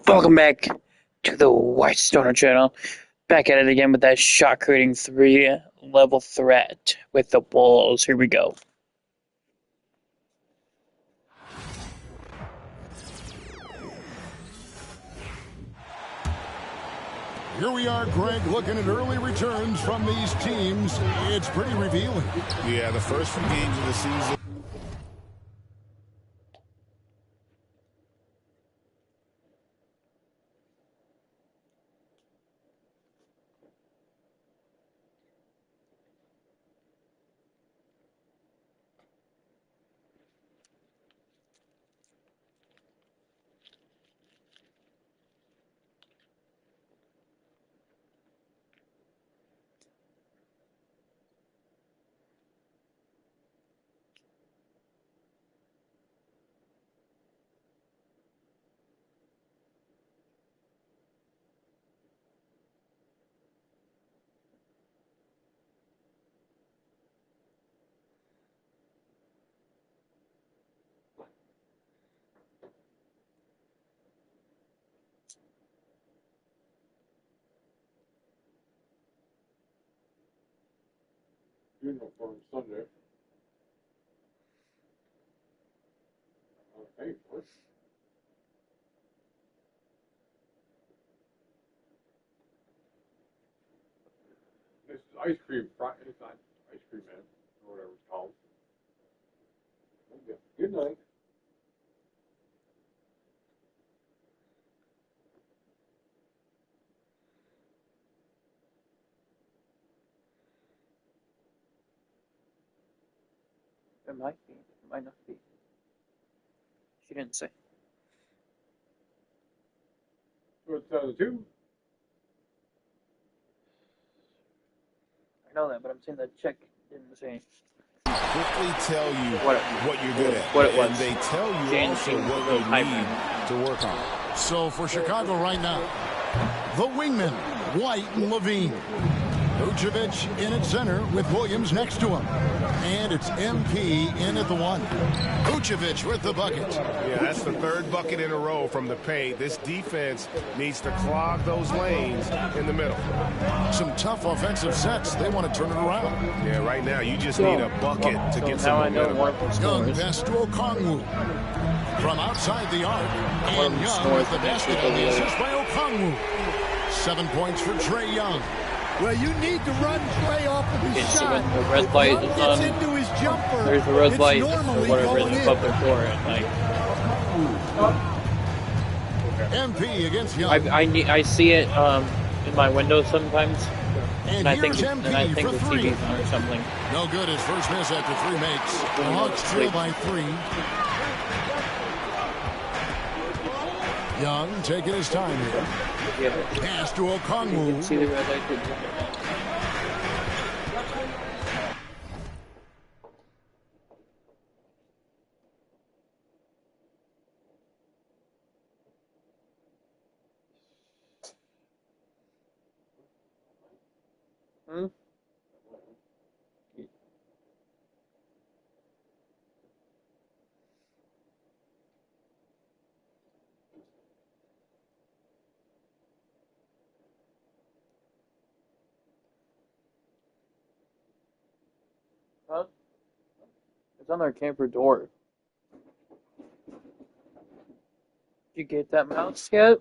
Welcome back to the White Stoner channel. Back at it again with that shot creating 3 level threat with the Bulls. Here we go. Here we are, Greg, looking at early returns from these teams. It's pretty revealing. Yeah, the first few games of the season. Uniform Sunday. Hey, what? This is ice cream. It's not ice cream, man, or whatever it's called. Okay. Good night. It might be. It might not be. She didn't say. What's the two? I know that, but I'm saying that check didn't say. Quickly tell you what you're good at. What it was. And they tell you also what you need to work on. So for Chicago right now, the wingmen, White and Levine. Vucevic in at center with Williams next to him. And it's MP in at the 1. Vucevic with the bucket. Yeah, that's the 3rd bucket in a row from the paint. This defense needs to clog those lanes in the middle. Some tough offensive sets. They want to turn it around. Yeah, right now you just need a bucket to get some momentum. Young pass to Okongwu. From outside the arc. And Young with the basket on the assist by Okongwu. 7 points for Trae Young. Well, you need to run Trae off of his shot. The red light is gets into his jumper. There's the red light or whatever going is above their floor at night. MP against Young. I see it in my window sometimes, and I think here's the MP for 3. TV's on or something. No good. His first miss after 3 makes. The Hawks trail by 3. Young taking his time here. Yeah. Pass to Okongwu. You can see the red light. Hmm? Huh? It's on their camper door. Did you get that mouse yet?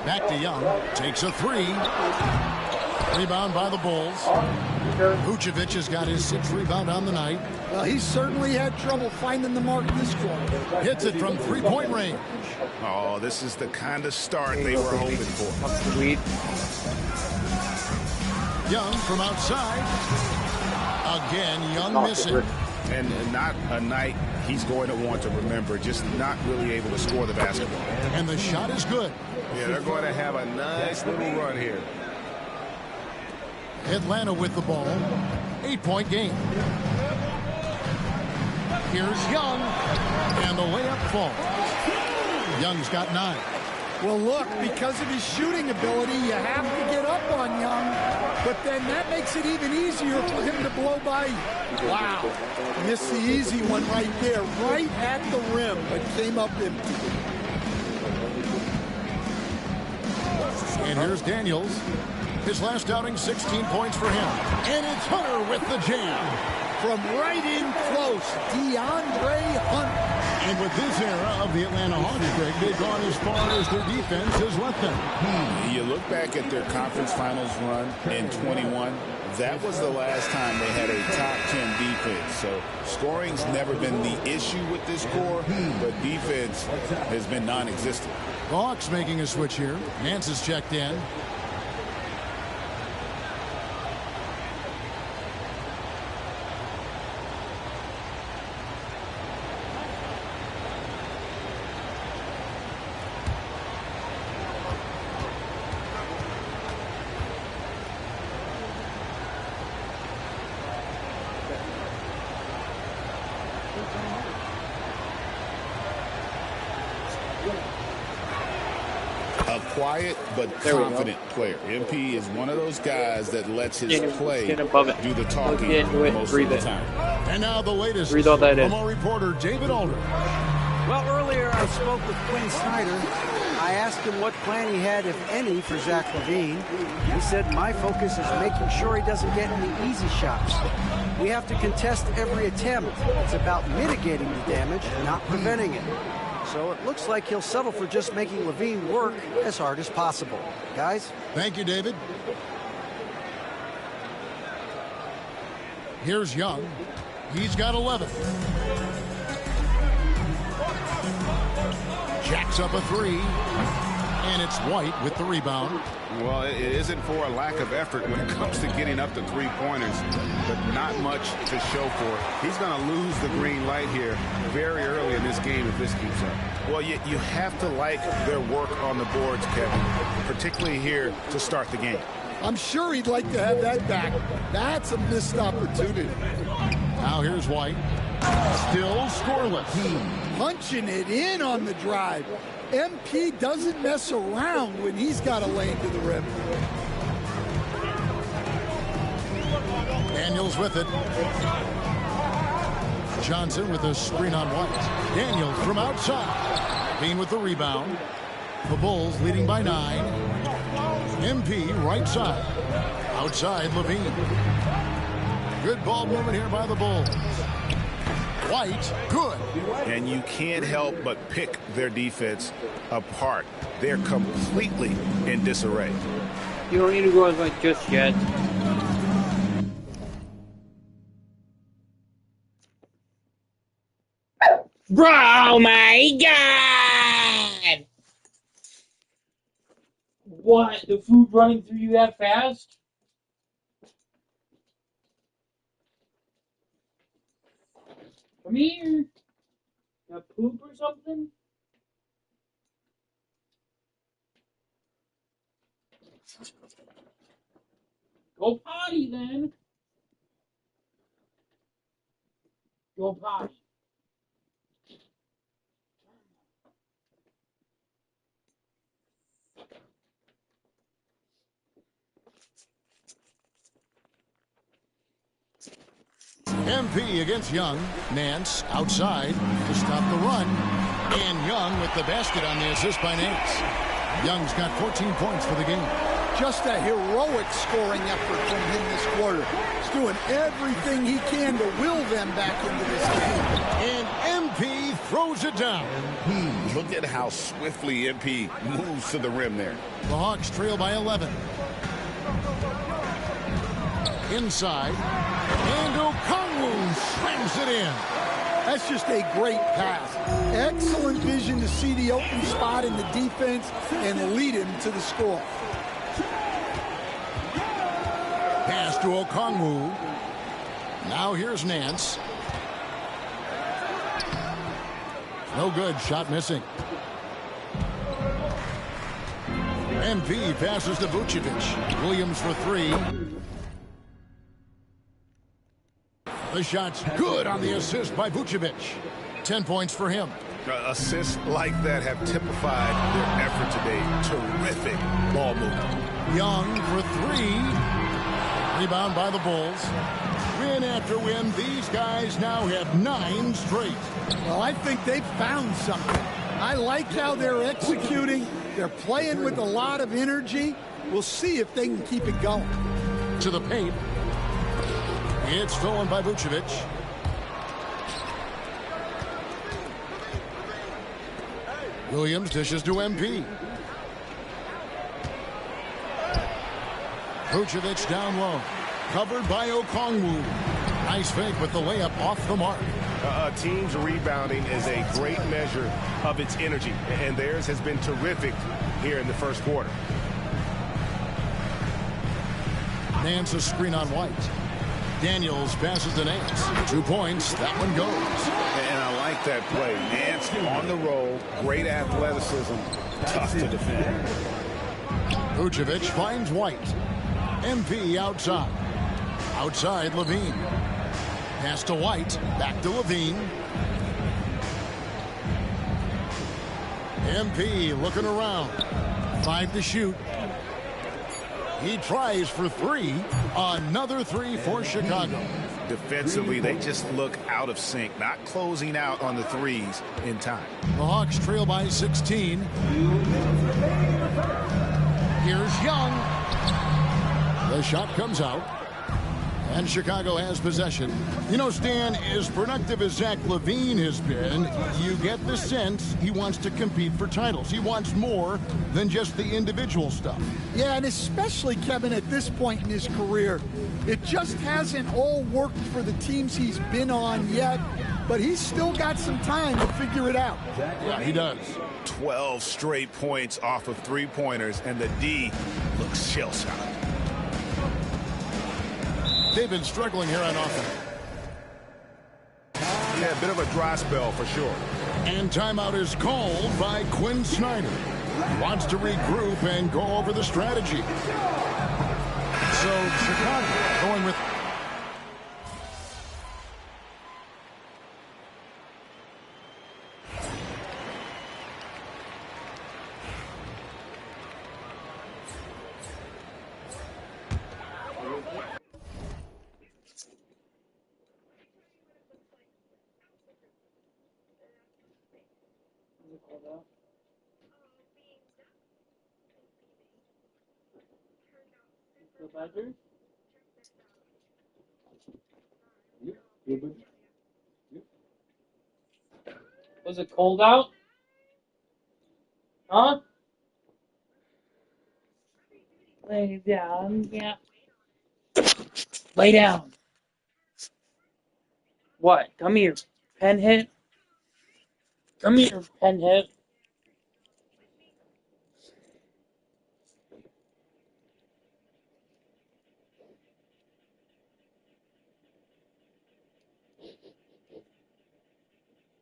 Back to Young. Takes a 3. Rebound by the Bulls. Vucevic has got his 6th rebound on the night. Well, he certainly had trouble finding the mark this quarter. Hits it from 3-point range. Oh, this is the kind of start they were hoping for. Sweet. Young from outside. Again, Young missing. And not a night he's going to want to remember, just not really able to score the basketball. And the shot is good. Yeah, they're going to have a nice little run here. Atlanta with the ball. 8-point game. Here's Young. And the layup falls. Young's got 9. Well, look, because of his shooting ability, you have to get up on Young. but then that makes it even easier for him to blow by. Wow. Missed the easy one right there, right at the rim, but came up empty. And here's Daniels. His last outing, 16 points for him. And it's Hunter with the jam. From right in close, DeAndre Hunter. And with this era of the Atlanta Hawks, Greg, they've gone as far as their defense has let them. You look back at their conference finals run in 21. That was the last time they had a top 10 defense. So scoring's never been the issue with this core, but defense has been non-existent. The Hawks making a switch here. Nance is checked in. A quiet but confident player. MP is one of those guys that lets his play do the talking most of the time. And now the latest Read all that in. from our reporter David Aldridge. Well, earlier I spoke with Quinn Snyder. I asked him what plan he had, if any, for Zach LaVine. He said, my focus is making sure he doesn't get any easy shots. We have to contest every attempt. It's about mitigating the damage, not preventing it. So it looks like he'll settle for just making LaVine work as hard as possible. Guys? Thank you, David. Here's Young. He's got 11. Jacks up a three. And it's White with the rebound. Well, it isn't for a lack of effort when it comes to getting up to three-pointers, but not much to show for it. He's going to lose the green light here very early in this game if this keeps up. Well, you have to like their work on the boards, Kevin, particularly here to start the game. I'm sure he'd like to have that back. That's a missed opportunity. Now here's White. Still scoreless. Punching it in on the drive. MP doesn't mess around when he's got a lane to the rim. Daniels with it. Johnson with a screen on White. Daniels from outside. Bean with the rebound. The Bulls leading by 9. MP right side. Outside LaVine. Good ball movement here by the Bulls. White, good. And you can't help but pick their defense apart. They're completely in disarray. You don't need to go like just yet. Oh my god! What? The food running through you that fast? Come here. Got poop or something? Go potty then. Go potty. MP against Young. Nance outside to stop the run. And Young with the basket on the assist by Nance. Young's got 14 points for the game. Just a heroic scoring effort from him this quarter. He's doing everything he can to will them back into this game. And MP throws it down. Look at how swiftly MP moves to the rim there. The Hawks trail by 11. Inside. And Okongwu slams it in. That's just a great pass. Excellent vision to see the open spot in the defense and lead him to the score. Pass to Okongwu. Now here's Nance. No good. Shot missing. MP passes to Vucevic. Williams for three. The shot's good on the assist by Vucevic. 10 points for him. Assists like that have typified their effort today. Terrific ball movement. Young for three. Rebound by the Bulls. Win after win, these guys now have 9 straight. Well, I think they've found something. I like how they're executing. They're playing with a lot of energy. We'll see if they can keep it going. To the paint. It's stolen by Vucevic. Williams dishes to MP. Vucevic down low. Covered by Okongwu. Nice fake with the layup off the mark. A team's rebounding is a great measure of its energy, and theirs has been terrific here in the first quarter. Nance a screen on White. Daniels passes to Nance. 2 points. That one goes. And I like that play. Nance on the roll. Great athleticism. Tough to defend. Vucevic finds White. MP outside. Outside Levine. Pass to White. Back to Levine. MP looking around. 5 to shoot. He tries for 3. Another 3 for Chicago. Defensively, they just look out of sync, not closing out on the threes in time. The Hawks trail by 16. Here's Young. The shot comes out. And Chicago has possession. You know, Stan, as productive as Zach LaVine has been, you get the sense he wants to compete for titles. He wants more than just the individual stuff. Yeah, and especially, Kevin, at this point in his career, it just hasn't all worked for the teams he's been on yet, but he's still got some time to figure it out. Yeah, he does. 12 straight points off of 3-pointers, and the D looks shell-shocked. They've been struggling here on offense. Yeah, a bit of a dry spell for sure. And timeout is called by Quinn Snyder. He wants to regroup and go over the strategy. So Chicago going with... Was it cold out? Huh? Lay down, yeah. Lay down. What? Come here, pen hit. Come here, pen hit.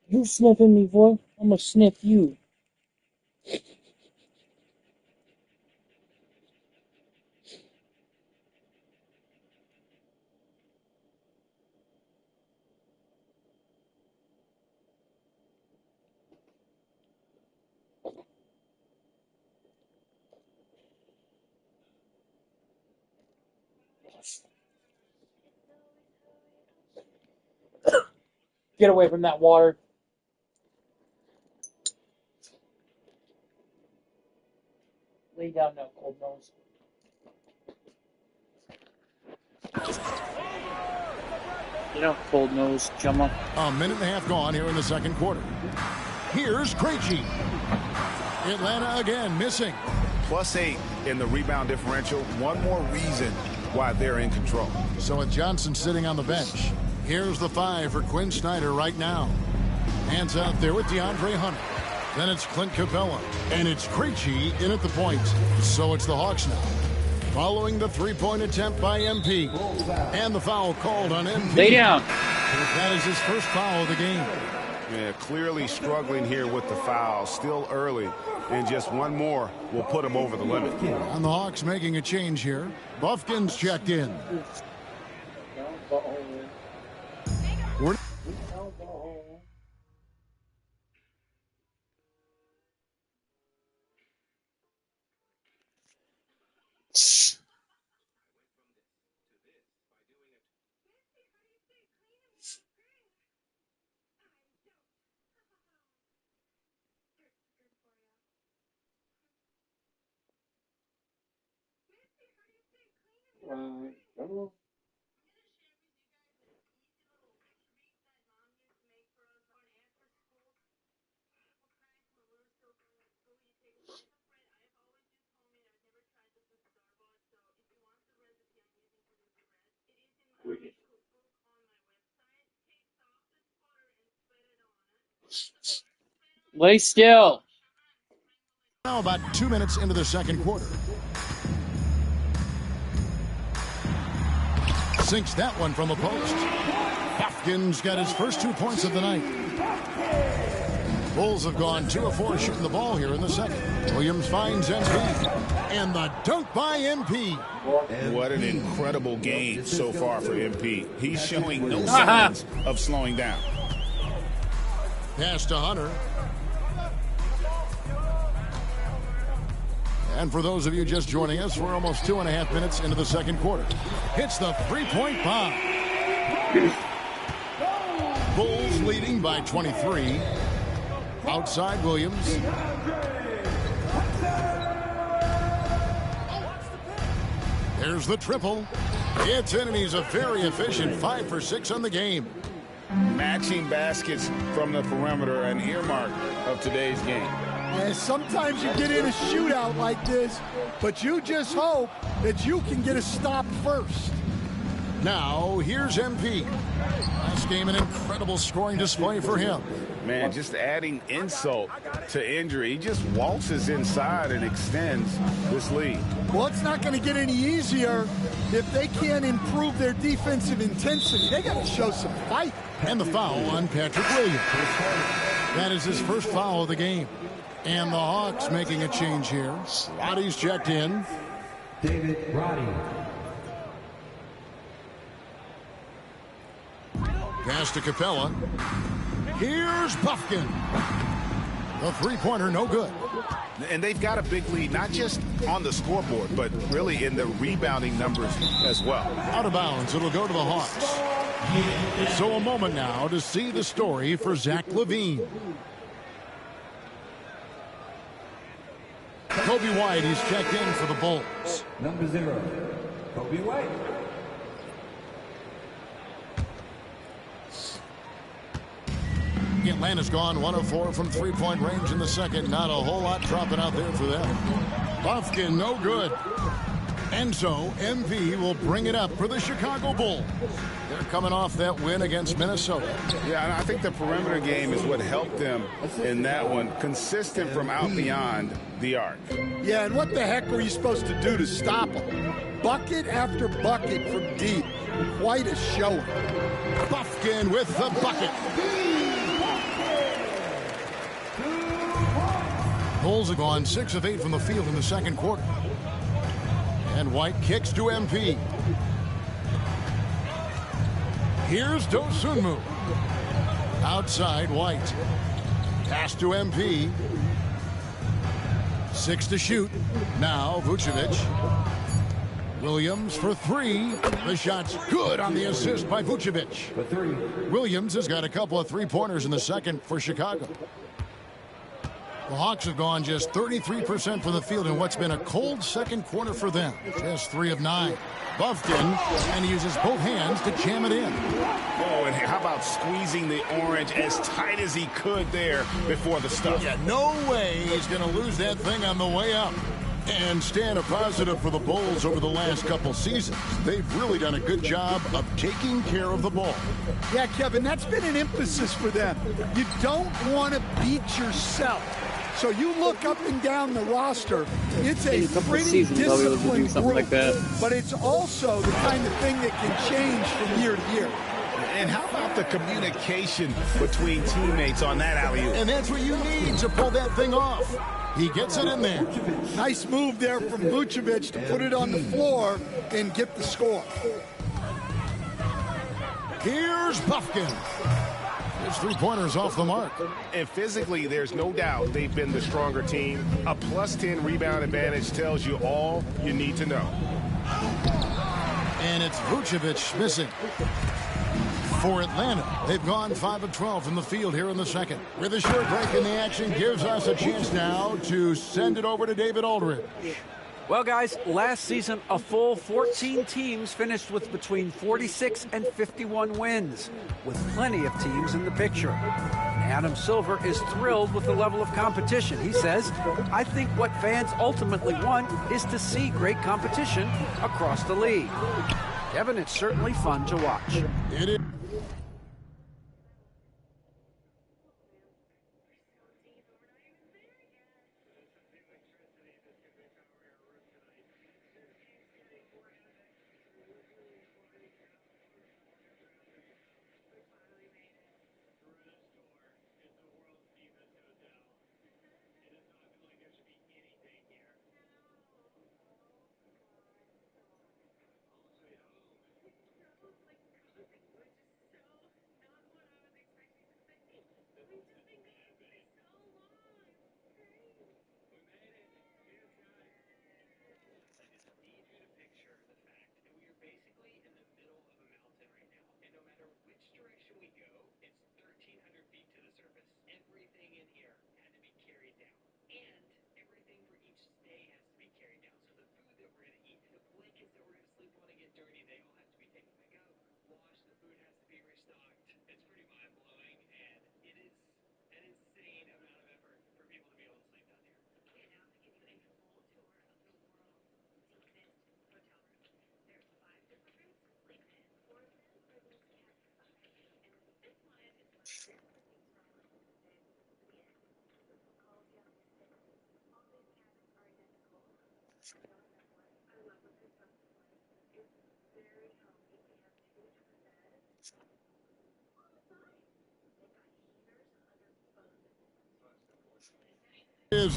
You sniffing me, boy? I'm gonna sniff you. Get away from that water. Lay down now, cold nose. You know, cold nose, Jumma. A minute and a half gone here in the second quarter. Here's Krejci. Atlanta again missing. +8 in the rebound differential. One more reason why they're in control. So with Johnson sitting on the bench, here's the 5 for Quinn Snyder right now. Hands out there with DeAndre Hunter. Then it's Clint Capella. And it's Krejci in at the point. So it's the Hawks now. Following the 3-point attempt by MP. And the foul called on MP. Lay down. That is his first foul of the game. Yeah, clearly struggling here with the foul. Still early. And just one more will put him over the limit. And the Hawks making a change here. Buffkin's checked in. We're Lay still. Now about 2 minutes into the second quarter. Sinks that one from the post. Buffkin's got his first 2 points of the night. Bulls have gone 2 of 4 shooting the ball here in the second. Williams finds MP. And the dunk by MP. What an incredible game so far for MP. He's showing no signs of slowing down. Pass to Hunter. And for those of you just joining us, we're almost 2.5 minutes into the second quarter. Hits the three-point bomb. Bulls leading by 23. Outside Williams. There's the triple. It's in, and he's a very efficient 5 for 6 on the game. Matching baskets from the perimeter, an earmark of today's game. And sometimes you get in a shootout like this, but you just hope that you can get a stop first. Now, here's MP. Last game, an incredible scoring display for him. Man, just adding insult to injury. He just waltzes inside and extends this lead. Well, it's not going to get any easier if they can't improve their defensive intensity. They got to show some fight. And the foul on Patrick Williams. That is his first foul of the game. And the Hawks making a change here. Roddy's checked in. David Roddy. Pass to Capella. Here's Buffkin. The three-pointer, no good. And they've got a big lead, not just on the scoreboard, but really in the rebounding numbers as well. Out of bounds, it'll go to the Hawks. So a moment now to see the story for Zach LaVine. Kobe White, he's checked in for the Bulls. Number 0, Kobe White. Atlanta's gone 1 of 4 from three-point range in the second. Not a whole lot dropping out there for them. Buffkin, no good. And so MP will bring it up for the Chicago Bulls. They're coming off that win against Minnesota. Yeah, and I think the perimeter game is what helped them in that one. Consistent from out beyond the arc. Yeah, and what the heck were you supposed to do to stop them? Bucket after bucket from deep. Quite a showing. Buffkin with the bucket. Bulls have gone 6 of 8 from the field in the second quarter. And White kicks to MP. Here's Dosunmu. Outside White. Pass to MP. 6 to shoot. Now Vucevic. Williams for 3. The shot's good on the assist by Vucevic. Williams has got a couple of three-pointers in the second for Chicago. The Hawks have gone just 33% from the field in what's been a cold second quarter for them. Just 3 of 9. Buffkin, and he uses both hands to jam it in. Oh, and how about squeezing the orange as tight as he could there before the stuff? Yeah, no way he's going to lose that thing on the way up. And stand a positive for the Bulls over the last couple seasons. They've really done a good job of taking care of the ball. Yeah, Kevin, that's been an emphasis for them. You don't want to beat yourself. So you look up and down the roster, it's a pretty disciplined group, like that. but it's also the kind of thing that can change from year to year. And how about the communication between teammates on that alley-oop? And that's what you need to pull that thing off. He gets it in there. Nice move there from Vucevic to put it on the floor and get the score. Here's Buffkin. His three-pointer's off the mark. And physically, there's no doubt they've been the stronger team. A +10 rebound advantage tells you all you need to know. And it's Vucevic missing. For Atlanta, they've gone 5 of 12 from the field here in the second. With a short break in the action, gives us a chance now to send it over to David Aldridge. Well, guys, last season, a full 14 teams finished with between 46 and 51 wins, with plenty of teams in the picture. Adam Silver is thrilled with the level of competition. He says, I think what fans ultimately want is to see great competition across the league. Kevin, it's certainly fun to watch. It is.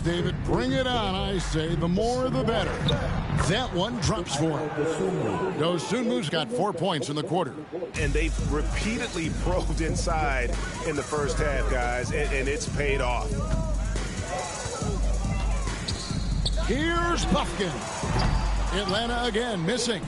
David, bring it on, I say. The more, the better. That one drops for him. Dosunmu's got 4 points in the quarter. And they've repeatedly probed inside in the first half, guys, and it's paid off. Here's Buffkin. Atlanta again missing.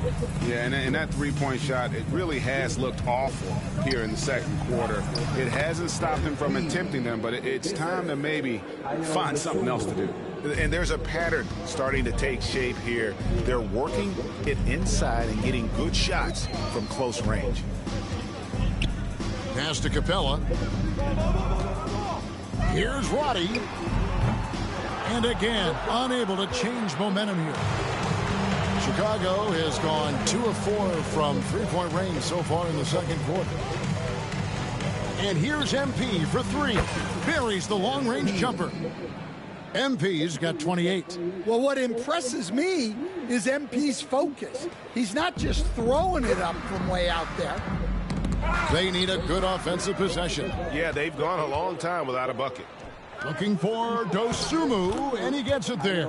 Yeah, and that three-point shot, it really has looked awful here in the second quarter. It hasn't stopped him from attempting them, but it's time to maybe find something else to do. And there's a pattern starting to take shape here. They're working it inside and getting good shots from close range. Pass to Capella. Here's Roddy. And again, unable to change momentum here. Chicago has gone 2 of 4 from three-point range so far in the second quarter. And here's MP for 3. Buries the long-range jumper. MP's got 28. Well, what impresses me is MP's focus. He's not just throwing it up from way out there. They need a good offensive possession. Yeah, they've gone a long time without a bucket. Looking for Dosunmu, and he gets it there.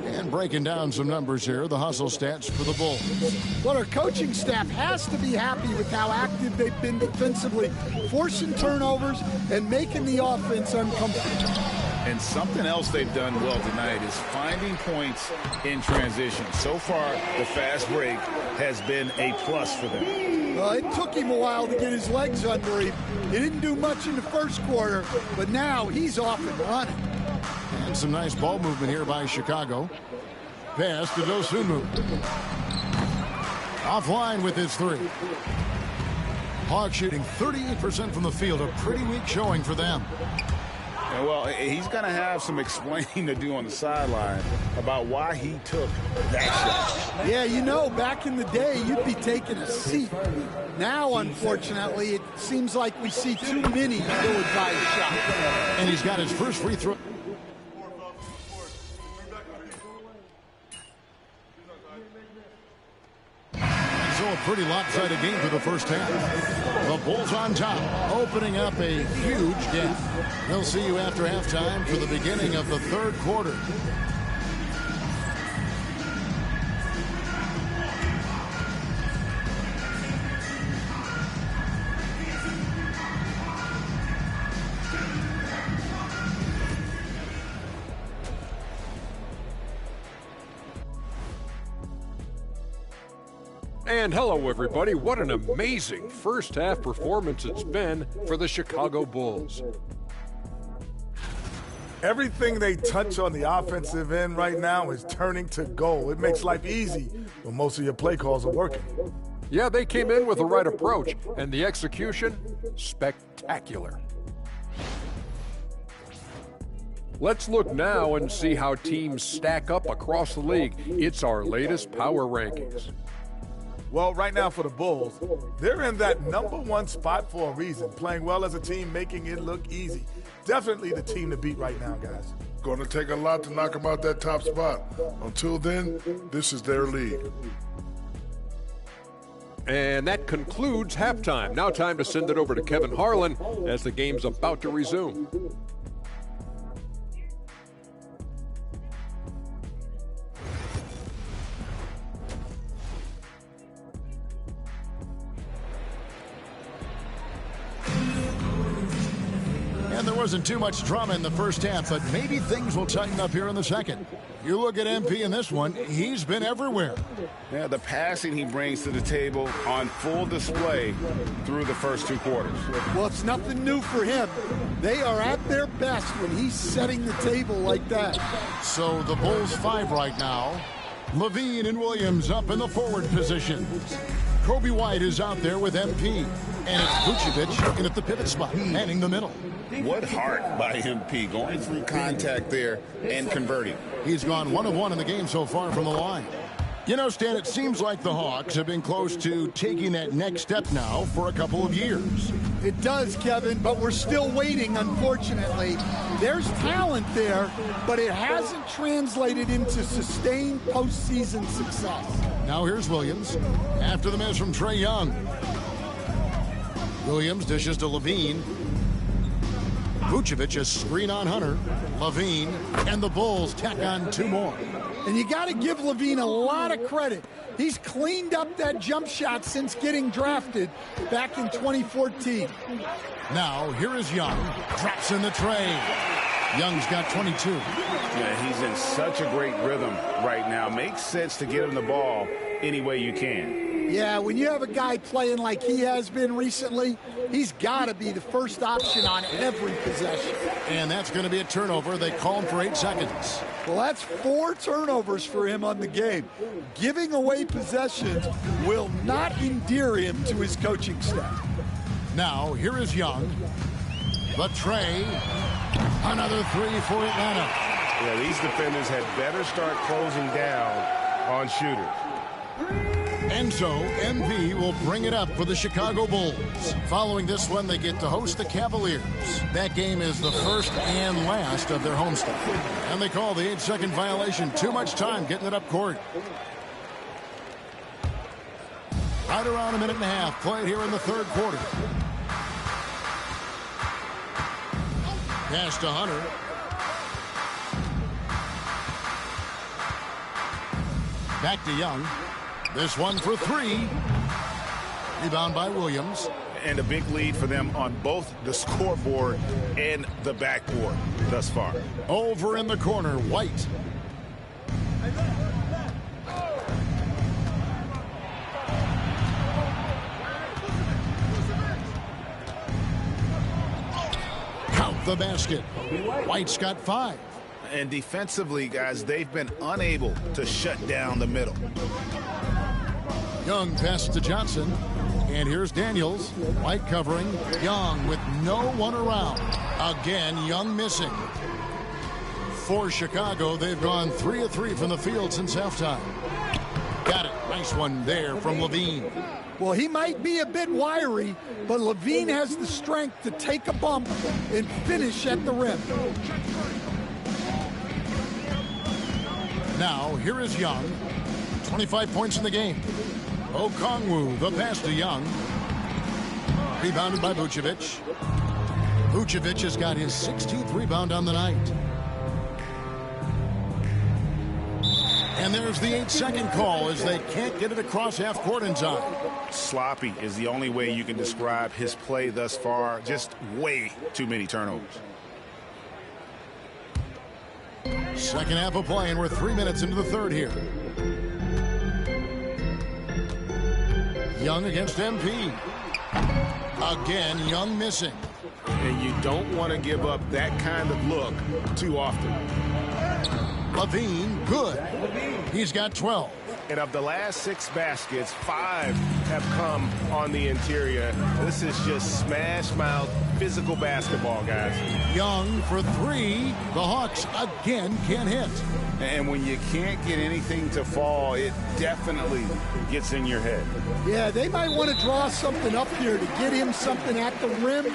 And breaking down some numbers here, the hustle stats for the Bulls. Well, our coaching staff has to be happy with how active they've been defensively, forcing turnovers and making the offense uncomfortable. And something else they've done well tonight is finding points in transition. So far, the fast break has been a plus for them. It took him a while to get his legs under him. He didn't do much in the first quarter, but now he's off and running. And some nice ball movement here by Chicago. Pass to Dosunmu. Offline with his 3. Hawks shooting 38% from the field. A pretty weak showing for them. And well, he's going to have some explaining to do on the sideline about why he took that shot. Yeah, you know, back in the day, you'd be taking a seat. Now, unfortunately, it seems like we see too many ill-advised shots. And he's got his first free throw. So a pretty lopsided game for the first half. The Bulls on top, opening up a huge gap. We'll see you after halftime for the beginning of the third quarter. And hello, everybody. What an amazing first half performance it's been for the Chicago Bulls. Everything they touch on the offensive end right now is turning to goal. It makes life easy when most of your play calls are working. Yeah, they came in with the right approach, and the execution, spectacular. Let's look now and see how teams stack up across the league. It's our latest power rankings. Well, right now for the Bulls, they're in that #1 spot for a reason, playing well as a team, making it look easy. Definitely the team to beat right now, guys. Going to take a lot to knock them out that top spot. Until then, this is their league. And that concludes halftime. Now time to send it over to Kevin Harlan as the game's about to resume. And there wasn't too much drama in the first half, but maybe things will tighten up here in the second. You look at MP in this one, he's been everywhere. Yeah, the passing he brings to the table on full display through the first 2 quarters. Well, it's nothing new for him. They are at their best when he's setting the table like that. So the Bulls 5 right now. Levine and Williams up in the forward positions. Kobe White is out there with MP. And it's Vucevic in at the pivot spot, manning the middle. What heart by MP, going through contact there and converting. He's gone 1 of 1 in the game so far from the line. You know, Stan, it seems like the Hawks have been close to taking that next step now for a couple of years. It does, Kevin, but we're still waiting, unfortunately. There's talent there, but it hasn't translated into sustained postseason success. Now here's Williams after the miss from Trae Young. Williams dishes to Levine. Vucevic a screen on Hunter. Levine and the Bulls tack on 2 more. And you got to give Levine a lot of credit. He's cleaned up that jump shot since getting drafted back in 2014. Now here is Young. Drops in the tray. Young's got 22. Yeah, he's in such a great rhythm right now. Makes sense to get him the ball any way you can. Yeah, when you have a guy playing like he has been recently, he's got to be the first option on every possession. And that's going to be a turnover. They call him for 8 seconds. Well, that's 4 turnovers for him on the game. Giving away possessions will not endear him to his coaching staff. Now, here is Young. The tray. Another 3 for Atlanta. Yeah, these defenders had better start closing down on shooters. And so, MV will bring it up for the Chicago Bulls. Following this one, they get to host the Cavaliers. That game is the first and last of their homestand. And they call the 8-second violation. Too much time getting it up court. Right around 1.5 minutes played here in the 3rd quarter. Pass to Hunter. Back to Young. This one for 3. Rebound by Williams. And a big lead for them on both the scoreboard and the backboard thus far. Over in the corner, White. Count the basket. White's got 5. And defensively, guys, they've been unable to shut down the middle. Young passes to Johnson. And here's Daniels. White covering. Young with no one around. Again, Young missing. For Chicago, they've gone 3 of 3 from the field since halftime. Got it. Nice one there from Levine. Well, he might be a bit wiry, but Levine has the strength to take a bump and finish at the rim. Now, here is Young. 25 points in the game. Okongwu, the pass to Young. Rebounded by Vucevic. Vucevic has got his 16th rebound on the night. And there's the 8-second call as they can't get it across half court in time. Sloppy is the only way you can describe his play thus far. Just way too many turnovers. Second half of play, and we're 3 minutes into the 3rd here. Young against MP. Again, Young missing. and you don't want to give up that kind of look too often. Levine, good. He's got 12. And of the last 6 baskets, 5 have come on the interior. This is just smash mouth physical basketball, guys. Young for 3. The Hawks again can't hit. And when you can't get anything to fall, it definitely gets in your head. Yeah, they might want to draw something up here to get him something at the rim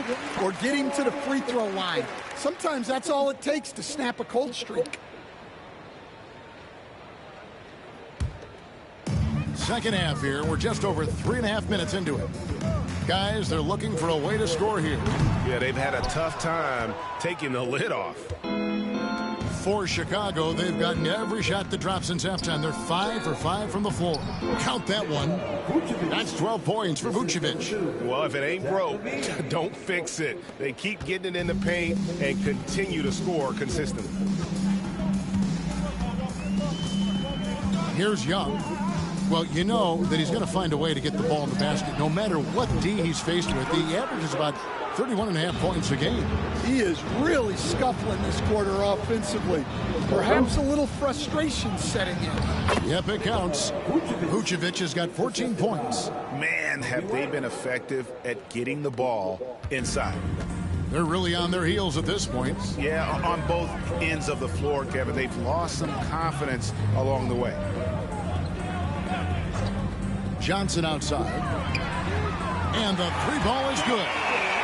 or get him to the free throw line. Sometimes that's all it takes to snap a cold streak. Second half here. We're just over 3.5 minutes into it. Guys, they're looking for a way to score here. Yeah, they've had a tough time taking the lid off. For Chicago, they've gotten every shot that dropped since halftime. They're 5 for 5 from the floor. Count that one. That's 12 points for Vucevic. Well, if it ain't broke, don't fix it. They keep getting it in the paint and continue to score consistently. Here's Young. Well, you know that he's going to find a way to get the ball in the basket. No matter what D he's faced with, he averages about 31.5 points a game. He is really scuffling this quarter offensively. Perhaps a little frustration setting in. Yep, it counts. Vucevic has got 14 points. Man, have they been effective at getting the ball inside. They're really on their heels at this point. Yeah, on both ends of the floor, Kevin. They've lost some confidence along the way. Johnson outside. And the 3-ball is good.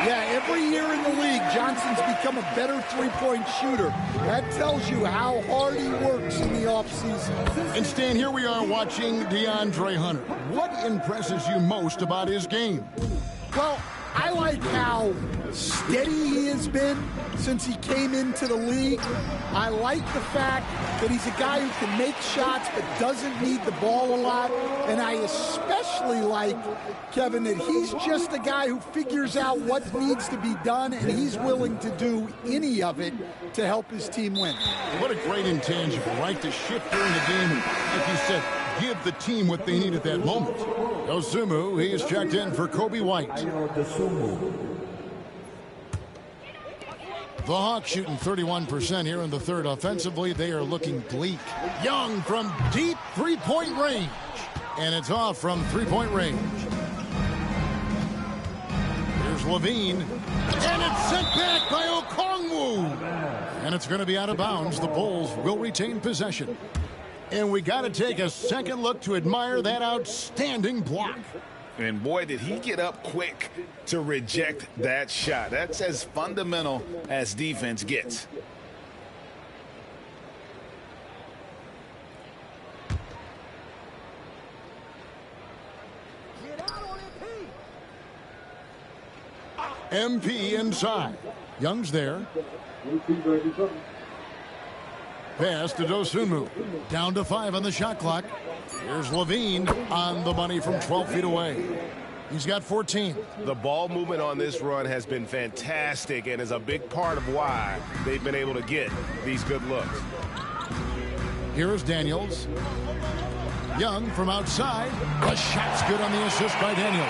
Yeah, every year in the league, Johnson's become a better three-point shooter. That tells you how hard he works in the offseason. And Stan, here we are watching DeAndre Hunter. What impresses you most about his game? Well, I like how steady he has been since he came into the league. I like the fact that he's a guy who can make shots but doesn't need the ball a lot. And I especially like, Kevin, that he's just a guy who figures out what needs to be done, and he's willing to do any of it to help his team win. What a great intangible, right? To shift during the game and, like you said, give the team what they need at that moment. Dosunmu, he is checked in for Kobe White. The Hawks shooting 31% here in the third. Offensively, they are looking bleak. Young from deep three-point range. And it's off from three-point range. Here's Levine. And it's sent back by Okongwu. And it's going to be out of bounds. The Bulls will retain possession. And we got to take a second look to admire that outstanding block. And boy, did he get up quick to reject that shot. That's as fundamental as defense gets. MP inside. Young's there. Pass to Dosunmu. Down to 5 on the shot clock. Here's Levine on the money from 12 feet away. He's got 14. The ball movement on this run has been fantastic and is a big part of why they've been able to get these good looks. Here is Daniels. Young from outside. The shot's good on the assist by Daniels.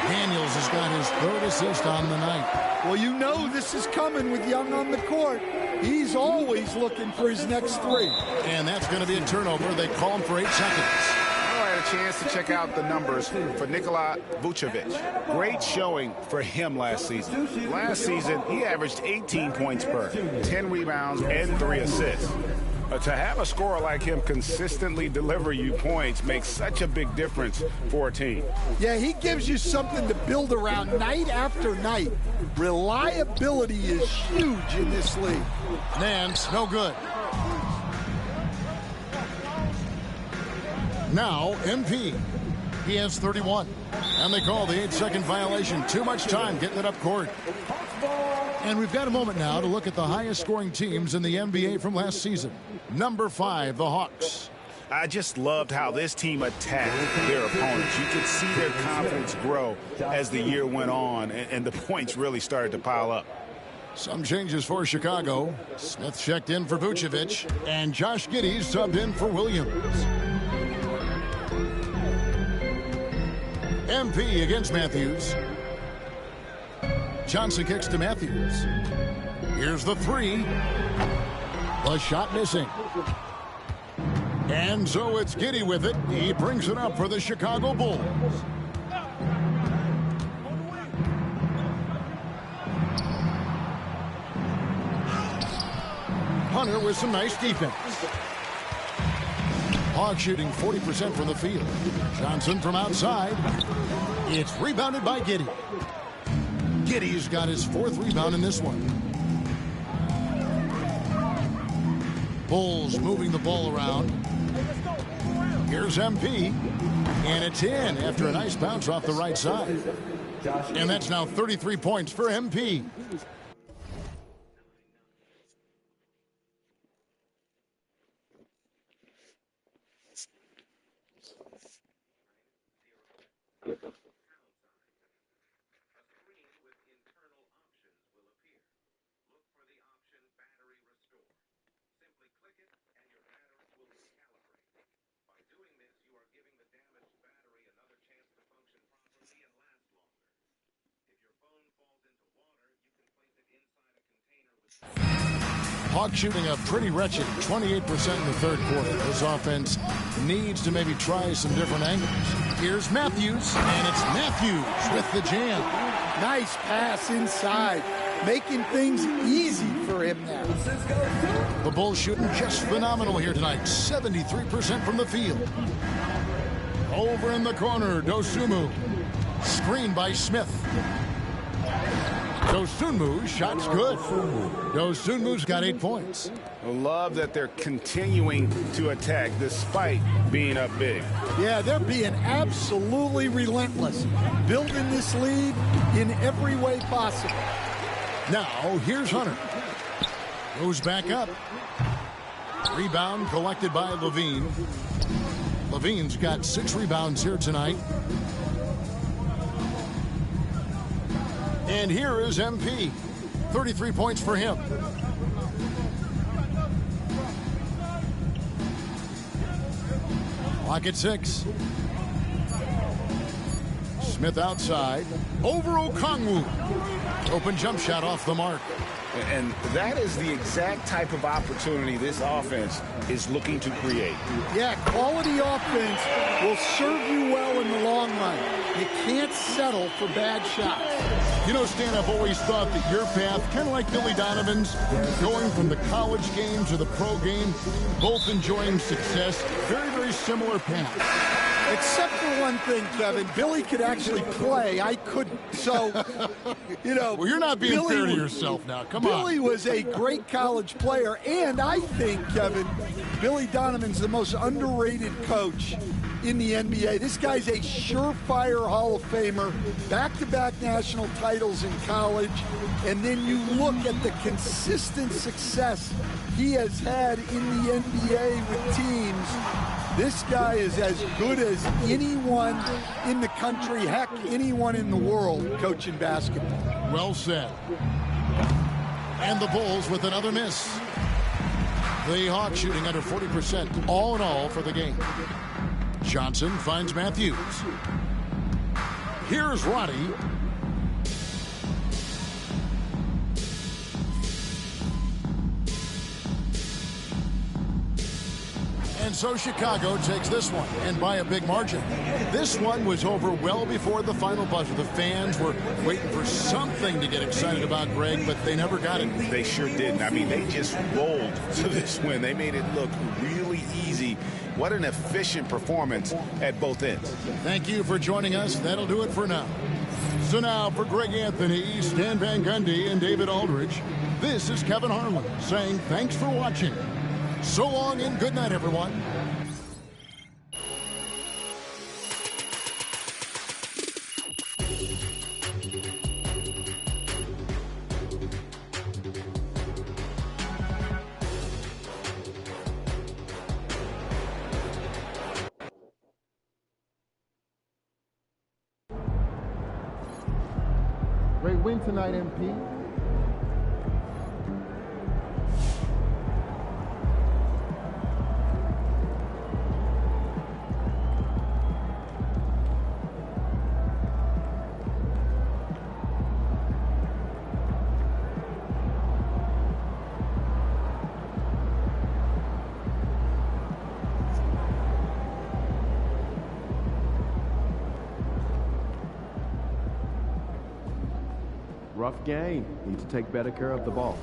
Daniels has got his third assist on the night. Well, you know this is coming with Young on the court. He's always looking for his next three. And that's going to be a turnover. They call him for 8 seconds. I had a chance to check out the numbers for Nikola Vucevic. Great showing for him last season. Last season, he averaged 18 points per, 10 rebounds, and 3 assists. To have a scorer like him consistently deliver you points makes such a big difference for a team. Yeah, he gives you something to build around night after night. Reliability is huge in this league. Nance, no good. Now, MP. He has 31. And they call the 8-second violation. Too much time getting it up court. And we've got a moment now to look at the highest scoring teams in the NBA from last season. Number 5, the Hawks. I just loved how this team attacked their opponents. You could see their confidence grow as the year went on, and the points really started to pile up. Some changes for Chicago. Smith checked in for Vucevic, and Josh Giddey subbed in for Williams. MP against Matthews. Johnson kicks to Matthews. Here's the three. The shot missing. And so it's Giddey with it. He brings it up for the Chicago Bulls. Hunter with some nice defense. Hawks shooting 40% from the field. Johnson from outside. It's rebounded by Giddey. Giddey's got his 4th rebound in this one. Bulls moving the ball around. Here's MP. And it's in after a nice bounce off the right side. And that's now 33 points for MP. Hawks shooting a pretty wretched 28% in the 3rd quarter. This offense needs to maybe try some different angles. Here's Matthews, and it's Matthews with the jam. Nice pass inside, making things easy for him now. The Bulls shooting just phenomenal here tonight. 73% from the field. Over in the corner, Dosunmu. Screen by Smith. Dosunmu's shot's good. Dosunmu's got 8 points. I love that they're continuing to attack despite being up big. Yeah, they're being absolutely relentless, building this lead in every way possible. Now, here's Hunter. Goes back up. Rebound collected by Levine. Levine's got 6 rebounds here tonight. And here is MP. 33 points for him. Clock at 6. Smith outside. Over Okongwu. Open jump shot off the mark. And that is the exact type of opportunity this offense is looking to create. Yeah, quality offense will serve you well in the long run. You can't settle for bad shots. You know, Stan, I've always thought that your path, kind of like Billy Donovan's, going from the college game to the pro game, both enjoying success, very, very similar path. Except for one thing, Kevin. Billy could actually play. I couldn't. So, you know. Well, you're not being fair to yourself now. Come on. Billy was a great college player. And I think, Kevin, Billy Donovan's the most underrated coach in the NBA. This guy's a surefire Hall of Famer. Back-to-back national titles in college. And then you look at the consistent success he has had in the NBA with teams. This guy is as good as anyone in the country, heck, anyone in the world coaching basketball. Well said. And the Bulls with another miss. The Hawks shooting under 40% all in all for the game. Johnson finds Matthews. Here's Roddy. And so Chicago takes this one, and by a big margin. This one was over well before the final buzzer. The fans were waiting for something to get excited about, Greg, but they never got it. They sure didn't. I mean, they just rolled to this win. They made it look really easy. What an efficient performance at both ends. Thank you for joining us. That'll do it for now. So now for Greg Anthony, Stan Van Gundy, and David Aldridge, this is Kevin Harlan saying thanks for watching. So long and good night, everyone. Great win tonight, MP. Rough game. Need to take better care of the ball.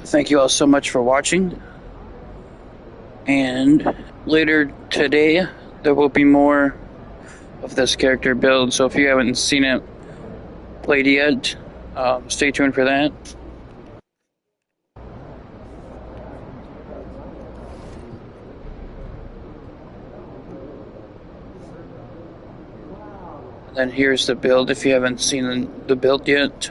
Thank you all so much for watching. And later today, there will be more of this character build. So if you haven't seen it played yet, stay tuned for that. Then here's the build if you haven't seen the build yet.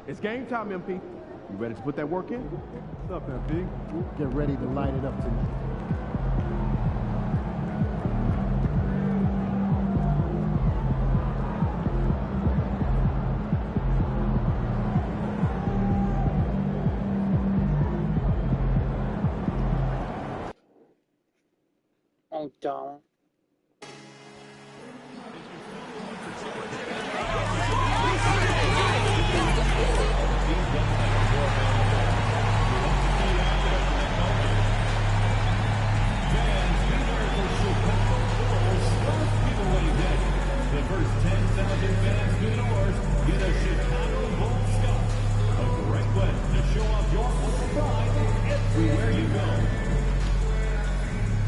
It's game time, MP. You ready to put that work in? What's up, MP? Get ready to light it up tonight. Donald. The first 10,000 fans to the north get a Chicago Bulls scarf. A great way to show off your local pride everywhere you go.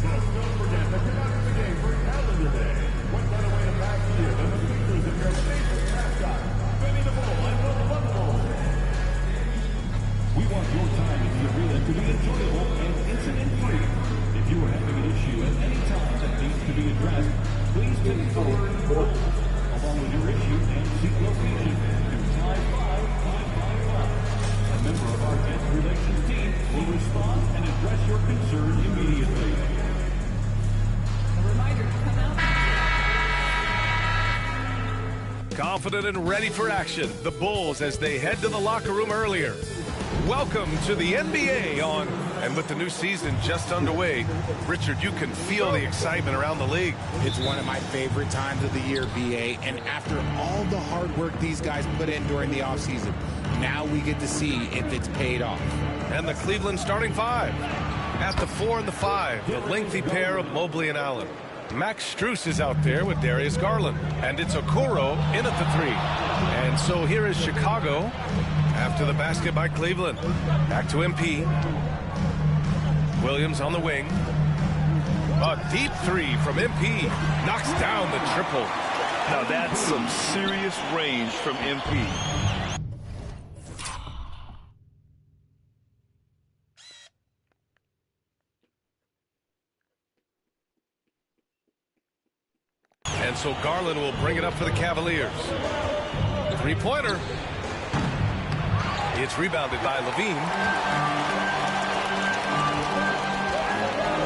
Just don't forget that you're not in the game for calendar day. What better way to pass the year than the features of your favorite mascot, Benny the Bull and the Buffalo. We want your time at the arena to be enjoyable and incident-free. If you are having an issue at any time that needs to be addressed, please take the word "Bull" along with your issue and seat location to 55555. A member of our guest relations team will respond and address your concern immediately. A reminder to come out. Confident and ready for action, the Bulls as they head to the locker room earlier. Welcome to the NBA on, and with the new season just underway, Richard, you can feel the excitement around the league. It's one of my favorite times of the year, BA, and after all the hard work these guys put in during the offseason, now we get to see if it's paid off. And the Cleveland starting five. At the 4 and the 5, the lengthy pair of Mobley and Allen. Max Strus is out there with Darius Garland, and it's Okoro in at the 3. And so here is Chicago after the basket by Cleveland. Back to MP. Williams on the wing. A deep 3 from MP. Knocks down the triple. Now that's some serious range from MP. And so Garland will bring it up for the Cavaliers. Three-pointer. It's rebounded by Levine.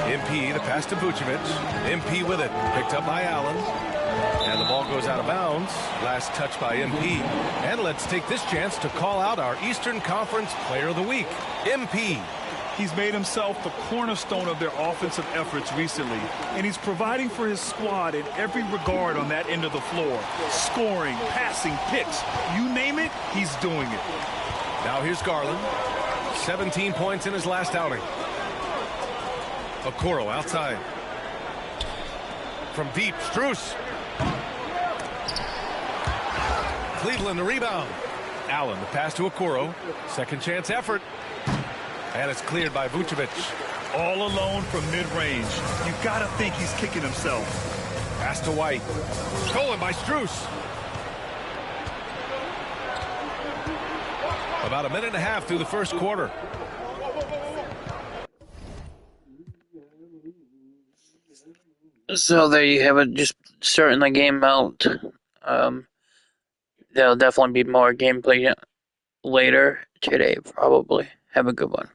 MP, the pass to Vucevic. MP with it. Picked up by Allen. And the ball goes out of bounds. Last touch by MP. And let's take this chance to call out our Eastern Conference Player of the Week, MP. He's made himself the cornerstone of their offensive efforts recently, and he's providing for his squad in every regard on that end of the floor. Scoring, passing, picks, you name it, he's doing it. Now here's Garland. 17 points in his last outing. Okoro outside. From deep, Strus. Cleveland the rebound. Allen the pass to Okoro. Second chance effort. And it's cleared by Vucevic. All alone from mid-range. You gotta think he's kicking himself. Pass to White. Stolen by Strus. About a minute and a half through the first quarter. So there you have it, just starting the game out. There'll definitely be more gameplay later today, probably. Have a good one.